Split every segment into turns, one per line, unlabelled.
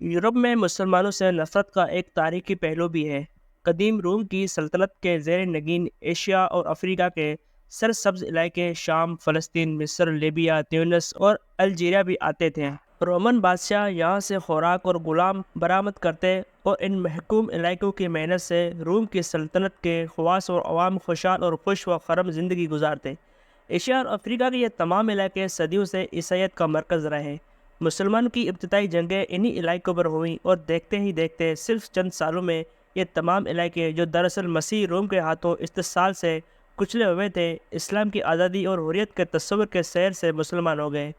Europe میں مسلمانوں سے نفرت کا ایک تاریخی پہلو بھی ہے۔ قدیم روم کی سلطنت کے زیر نگین ایشیا اور افریقہ کے سرسبز علاقے شام، فلسطین، مصر، لیبیا، تیونس اور الجیریا بھی آتے تھے۔ رومن بادشاہ یہاں سے خوراک اور غلام برآمد کرتے اور ان محکوم علاقوں کی محنت سے روم کی سلطنت کے خواص اور عوام خوشحال اور خوش و خرم زندگی گزارتے۔ ایشیا اور افریقہ کے یہ تمام علاقے صدیوں سے عیسائیت کا مرکز رہے۔ مسلمانوں کی ابتدائی جنگیں انہی علاقوں پر ہوئیں اور دیکھتے ہی دیکھتے صرف چند سالوں میں یہ تمام علاقے جو دراصل مسیح روم کے ہاتھوں استحصال سے کچلے ہوئے تھے، اسلام کی آزادی اور حریت کے تصور کے سیر سے مسلمان ہو گئے۔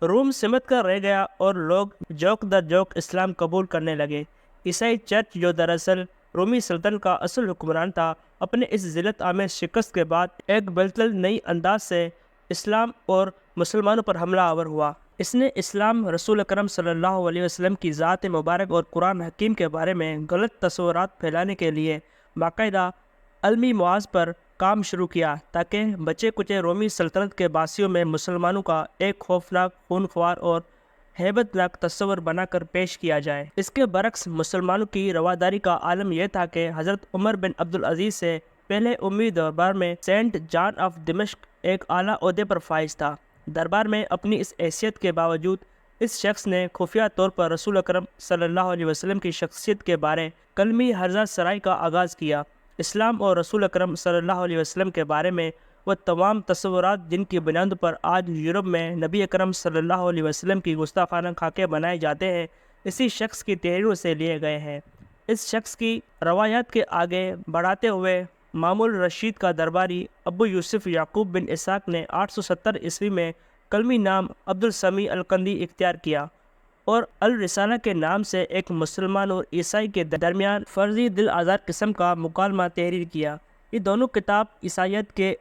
روم سمٹ کر رہ گیا اور لوگ جوک در جوک اسلام قبول کرنے لگے۔ عیسائی چرچ جو دراصل رومی سلطنت کا اصل حکمران تھا، اپنے اس ذلت آمیز شکست کے بعد ایک بالکل نئی انداز سے اسلام اور مسلمانوں پر حملہ آور ہوا۔ اس نے اسلام، رسول اکرم صلی اللہ علیہ وسلم کی ذات مبارک اور قرآن حکیم کے بارے میں غلط تصورات پھیلانے کے لیے باقاعدہ علمی محاذ پر کام شروع کیا تاکہ بچے کچے رومی سلطنت کے باسیوں میں مسلمانوں کا ایک خوفناک، خونخوار اور ہیبت ناک تصور بنا کر پیش کیا جائے۔ اس کے برعکس مسلمانوں کی رواداری کا عالم یہ تھا کہ حضرت عمر بن عبدالعزیز سے پہلے امی دربار میں سینٹ جان آف دمشق ایک اعلیٰ عہدے پر فائز تھا۔ دربار میں اپنی اس حیثیت کے باوجود اس شخص نے خفیہ طور پر رسول اکرم صلی اللہ علیہ وسلم کی شخصیت کے بارے کلمی حرزہ سرائی کا آغاز کیا۔ اسلام اور رسول اکرم صلی اللہ علیہ وسلم کے بارے میں وہ تمام تصورات جن کی بنیاد پر آج یورپ میں نبی اکرم صلی اللہ علیہ وسلم کی گستاخانہ خاکے بنائے جاتے ہیں، اسی شخص کی تحریروں سے لیے گئے ہیں۔ اس شخص کی روایات کے آگے بڑھاتے ہوئے مامون رشید کا درباری ابو یوسف یعقوب بن اسحاق نے 870 میں کلمی نام عبدالسمیع القندی اختیار کیا اور الرسالہ کے نام سے ایک مسلمان اور عیسائی کے درمیان فرضی دل آزار قسم کا مکالمہ تحریر کیا۔ یہ دونوں کتاب عیسائیت کے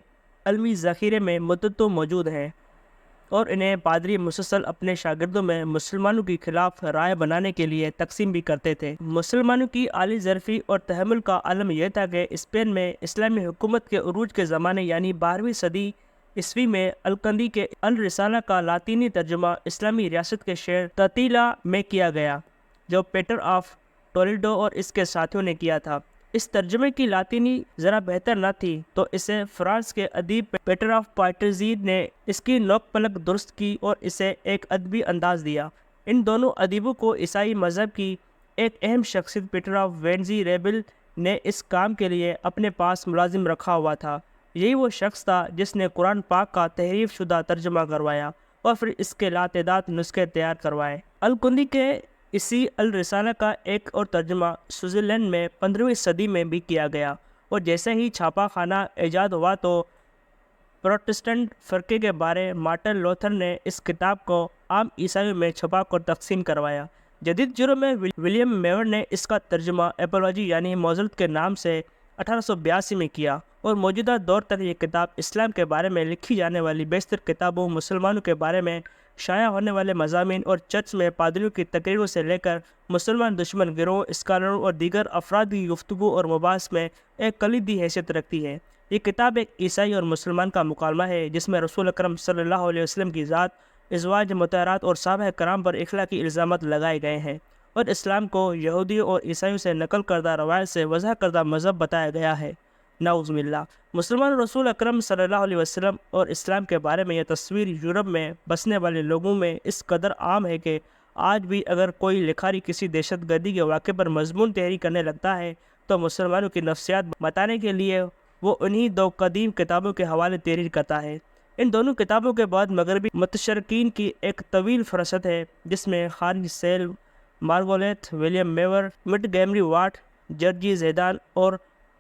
علمی ذخیرے میں مدتوں موجود ہیں اور انہیں پادری مسلسل اپنے شاگردوں میں مسلمانوں کے خلاف رائے بنانے کے لیے تقسیم بھی کرتے تھے۔ مسلمانوں کی عالی ظرفی اور تحمل کا عالم یہ تھا کہ اسپین میں اسلامی حکومت کے عروج کے زمانے یعنی 12ویں صدی عیسوی میں القندی کے الرسالہ کا لاطینی ترجمہ اسلامی ریاست کے شہر ترطیلا میں کیا گیا، جو پیٹر آف ٹولیڈو اور اس کے ساتھیوں نے کیا تھا۔ اس ترجمے کی لاطینی ذرا بہتر نہ تھی تو اسے فرانس کے ادیب پیٹر آف پوائٹرزی نے اس کی نوک پلک درست کی اور اسے ایک ادبی انداز دیا۔ ان دونوں ادیبوں کو عیسائی مذہب کی ایک اہم شخصیت پیٹر آف وینزی ریبل نے اس کام کے لیے اپنے پاس ملازم رکھا ہوا تھا۔ یہی وہ شخص تھا جس نے قرآن پاک کا تحریف شدہ ترجمہ کروایا اور پھر اس کے لاتعداد نسخے تیار کروائے۔ القندی کے اسی الرسالہ کا ایک اور ترجمہ سوئٹزرلینڈ میں 15ویں صدی میں بھی کیا گیا اور جیسے ہی چھاپا خانہ ایجاد ہوا تو پروٹسٹنٹ فرقے کے بارے مارٹن لوتھر نے اس کتاب کو عام عیسائیوں میں چھپا کر تقسیم کروایا۔ جدید یورپ میں ولیم میور نے اس کا ترجمہ ایپولوجی یعنی معذرت کے نام سے 1882 میں کیا اور موجودہ دور تک یہ کتاب اسلام کے بارے میں لکھی جانے والی بیشتر کتابوں، مسلمانوں کے بارے میں شائع ہونے والے مضامین اور چرچ میں پادریوں کی تقریروں سے لے کر مسلمان دشمن گروہوں، اسکالروں اور دیگر افراد کی گفتگو اور مباحث میں ایک کلیدی حیثیت رکھتی ہے۔ یہ کتاب ایک عیسائی اور مسلمان کا مکالمہ ہے جس میں رسول اکرم صلی اللہ علیہ وسلم کی ذات، ازواج مطہرات اور صحابہ کرام پر اخلاقی الزامات لگائے گئے ہیں اور اسلام کو یہودیوں اور عیسائیوں سے نقل کردہ روایت سے وضع کردہ مذہب بتایا گیا ہے۔ نعوذ باللہ۔ مسلمان رسول اکرم صلی اللہ علیہ وسلم اور اسلام کے بارے میں یہ تصویر یورپ میں بسنے والے لوگوں میں اس قدر عام ہے کہ آج بھی اگر کوئی لکھاری کسی دہشت گردی کے واقعے پر مضمون تحریر کرنے لگتا ہے تو مسلمانوں کی نفسیات بتانے کے لیے وہ انہی دو قدیم کتابوں کے حوالے تحریر کرتا ہے۔ ان دونوں کتابوں کے بعد مغربی متشرقین کی ایک طویل فہرست ہے جس میں George Sale, Margoliouth, William Muir, Montgomery Watt, Jurji Zaydan اور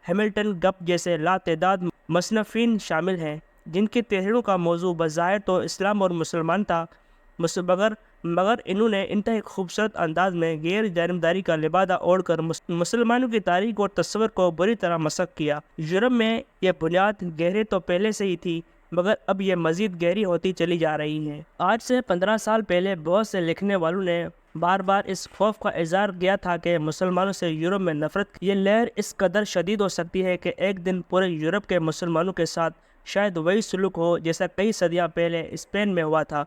ہیملٹن گپ جیسے لاتعداد مصنفین شامل ہیں جن کی تحریروں کا موضوع بظاہر تو اسلام اور مسلمان تھا، مگر انہوں نے انتہائی خوبصورت انداز میں غیر جانبداری کا لبادہ اوڑھ کر مسلمانوں کی تاریخ اور تصور کو بری طرح مسخ کیا۔ یورپ میں یہ بنیاد گہری تو پہلے سے ہی تھی مگر اب یہ مزید گہری ہوتی چلی جا رہی ہے۔ آج سے 15 سال پہلے بہت سے لکھنے والوں نے بار بار اس خوف کا اظہار کیا تھا کہ مسلمانوں سے یورپ میں نفرت کی یہ لہر اس قدر شدید ہو سکتی ہے کہ ایک دن پورے یورپ کے مسلمانوں کے ساتھ شاید وہی سلوک ہو جیسا کئی صدیاں پہلے اسپین میں ہوا تھا،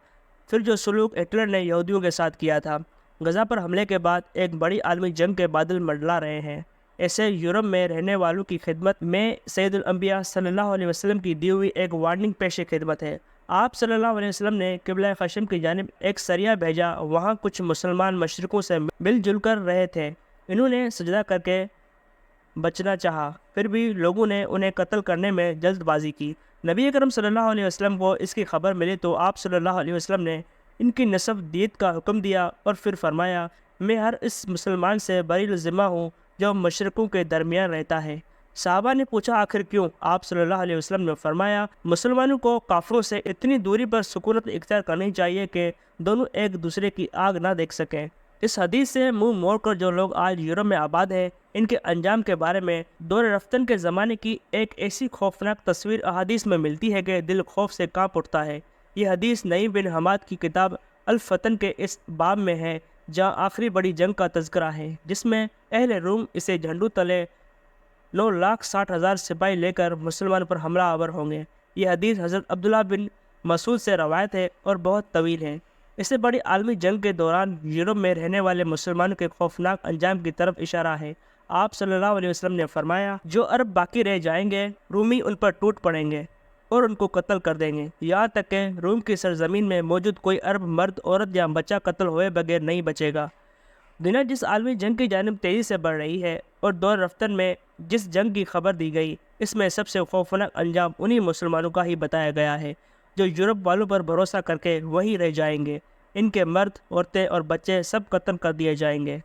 پھر جو سلوک ہٹلر نے یہودیوں کے ساتھ کیا تھا۔ غزہ پر حملے کے بعد ایک بڑی عالمی جنگ کے بادل منڈلا رہے ہیں۔ ایسے یورپ میں رہنے والوں کی خدمت میں سید الانبیاء صلی اللہ علیہ وسلم کی دی ہوئی ایک وارننگ پیش خدمت ہے۔ آپ صلی اللہ علیہ وسلم نے قبلہ خشم کی جانب ایک سریہ بھیجا۔ وہاں کچھ مسلمان مشرکوں سے مل جل کر رہے تھے۔ انہوں نے سجدہ کر کے بچنا چاہا، پھر بھی لوگوں نے انہیں قتل کرنے میں جلد بازی کی۔ نبی اکرم صلی اللہ علیہ وسلم کو اس کی خبر ملی تو آپ صلی اللہ علیہ وسلم نے ان کی نصف دیت کا حکم دیا اور پھر فرمایا، میں ہر اس مسلمان سے بری الذمہ ہوں جو مشرکوں کے درمیان رہتا ہے۔ صحابہ نے پوچھا، آخر کیوں؟ آپ صلی اللہ علیہ وسلم نے فرمایا، مسلمانوں کو کافروں سے اتنی دوری پر سکونت اختیار کرنی چاہیے کہ دونوں ایک دوسرے کی آگ نہ دیکھ سکیں۔ اس حدیث سے منہ موڑ کر جو لوگ آج یورپ میں آباد ہیں، ان کے انجام کے بارے میں دور رفتن کے زمانے کی ایک ایسی خوفناک تصویر احادیث میں ملتی ہے کہ دل خوف سے کانپ اٹھتا ہے۔ یہ حدیث نعیم بن حماد کی کتاب الفتن کے اس باب میں ہے جہاں آخری بڑی جنگ کا تذکرہ ہے، جس میں اہل روم اسے جھنڈو تلے 9,60,000 سپاہی لے کر مسلمان پر حملہ آور ہوں گے۔ یہ حدیث حضرت عبداللہ بن مسعود سے روایت ہے اور بہت طویل ہے۔ اس سے بڑی عالمی جنگ کے دوران یورپ میں رہنے والے مسلمانوں کے خوفناک انجام کی طرف اشارہ ہے۔ آپ صلی اللہ علیہ وسلم نے فرمایا، جو عرب باقی رہ جائیں گے، رومی ان پر ٹوٹ پڑیں گے اور ان کو قتل کر دیں گے، یہاں تک کہ روم کی سرزمین میں موجود کوئی عرب مرد، عورت یا بچہ قتل ہوئے بغیر نہیں بچے گا۔ دنیا جس عالمی جنگ کی جانب تیزی سے بڑھ رہی ہے اور دور رفتن میں جس جنگ کی خبر دی گئی، اس میں سب سے خوفناک انجام انہی مسلمانوں کا ہی بتایا گیا ہے جو یورپ والوں پر بھروسہ کر کے وہیں رہ جائیں گے۔ ان کے مرد، عورتیں اور بچے سب قتل کر دیے جائیں گے۔